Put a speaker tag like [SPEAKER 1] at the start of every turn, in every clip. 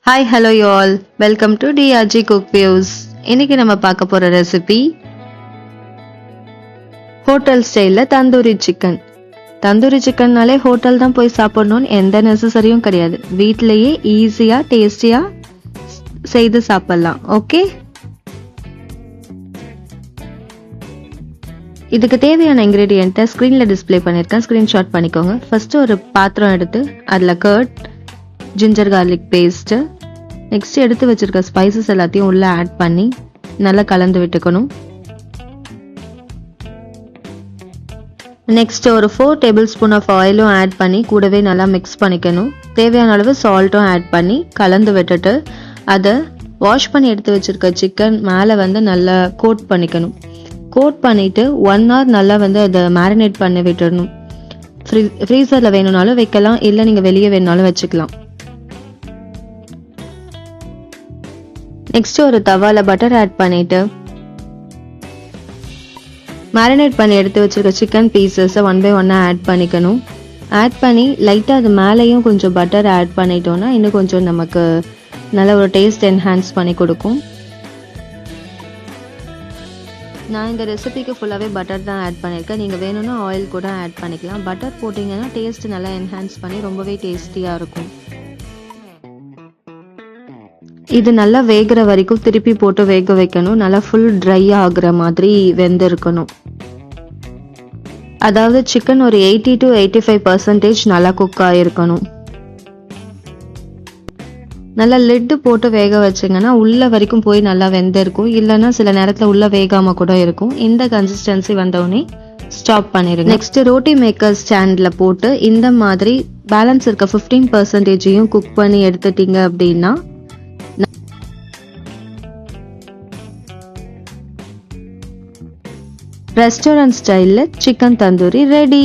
[SPEAKER 1] Hi, hello you all. Welcome to DRG Cook Views. இன்னைக்கு நம்ம பார்க்க போற ரெசிபி ஹோட்டல் ஸ்டைல்ல தந்தூரி சிக்கன். தந்தூரி சிக்கன்னாலே ஹோட்டல் தான் போய் சாப்பிடணும்னு எந்த நெசசரியும் கிடையாது. வீட்லயே ஈஸியா டேஸ்டியா செய்து சாப்பிடலாம். ஓகே, இதுக்கு தேவையான இன்கிரீடியன்ட்டை ஸ்க்ரீன்ல டிஸ்பிளே பண்ணியிருக்கேன். ஸ்க்ரீன்ஷாட் பண்ணிக்கோங்க. ஃபர்ஸ்ட் ஒரு பாத்திரம் எடுத்து அதில் curd, ginger garlic paste, next எடுத்து வச்சிருக்க ஸ்பைசஸ் எல்லாத்தையும் உள்ள ஆட் பண்ணி நல்லா கலந்து விட்டுக்கணும். நெக்ஸ்ட் ஒரு 4 டேபிள் ஸ்பூன் ஆஃப் ஆயிலும் ஆட் பண்ணி கூடவே நல்லா மிக்ஸ் பண்ணிக்கணும். தேவையான அளவு சால்ட்டும் ஆட் பண்ணி கலந்து விட்டுட்டு அதை வாஷ் பண்ணி எடுத்து வச்சிருக்க சிக்கன் மேலே நல்லா கோட் பண்ணிக்கணும். கோட் பண்ணிட்டு 1 hour நல்லா அதை மேரினேட் பண்ணி விட்டுடணும். ஃப்ரீசரில் வேணும்னாலும் வைக்கலாம், இல்லை நீங்கள் வெளியே வேணுனாலும் வச்சுக்கலாம். நெக்ஸ்ட் ஒரு தவால பட்டர் ஆட் பண்ணிட்டு மேரினேட் பண்ணி எடுத்து வச்சிருக்க சிக்கன் பீசஸை 1 by 1 ஆட் பண்ணிக்கணும். ஆட் பண்ணி லைட்டாக அது மேலேயும் கொஞ்சம் பட்டர் ஆட் பண்ணிட்டோன்னா இன்னும் கொஞ்சம் நமக்கு நல்ல ஒரு டேஸ்ட் என்ஹான்ஸ் பண்ணி கொடுக்கும். நான் இந்த ரெசிபிக்கு ஃபுல்லாகவே பட்டர் தான் ஆட் பண்ணியிருக்கேன். நீங்கள் வேணும்னா ஆயில் கூட ஆட் பண்ணிக்கலாம். பட்டர் போட்டிங்கன்னா டேஸ்ட் நல்லா என்ஹான்ஸ் பண்ணி ரொம்பவே டேஸ்டியாக இருக்கும். இது நல்லா வேகிற வரைக்கும் திருப்பி போட்டு வேக வைக்கணும். நல்லா ஃபுல் ட்ரை ஆகுற மாதிரி வெந்திருக்கணும். அதாவது சிக்கன் ஒரு 80 to 85% நல்லா குக் ஆகிருக்கணும். நல்லா லிட்டு போட்டு வேக வச்சிங்கன்னா உள்ள வரைக்கும் போய் நல்லா வெந்திருக்கும். இல்லைன்னா சில நேரத்தில் உள்ள வேகாம கூட இருக்கும். இந்த கன்சிஸ்டன்சி வந்தவுடனே ஸ்டாப் பண்ணிடுங்க. நெக்ஸ்ட் ரோட்டி மேக்கர் ஸ்டாண்ட்ல போட்டு இந்த மாதிரி பேலன்ஸ் இருக்க 15% குக் பண்ணி எடுத்துட்டீங்க அப்படின்னா ரெஸ்டாரண்ட் ஸ்டைல்ல சிக்கன் தந்தூரி ரெடி.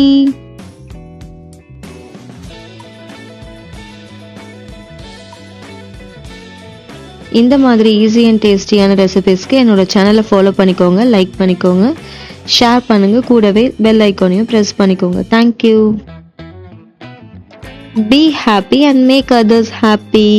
[SPEAKER 1] இந்த மாதிரி ஈஸி அண்ட் டேஸ்டியான ரெசிபிஸ்க்கு என்னோட சேனலை ஃபாலோ பண்ணிக்கோங்க, லைக் பண்ணிக்கோங்க, ஷேர் பண்ணுங்க, கூடவே பெல் ஐக்கானையும் ப்ரெஸ் பண்ணிக்கோங்க. Thank you. Be happy and make others happy.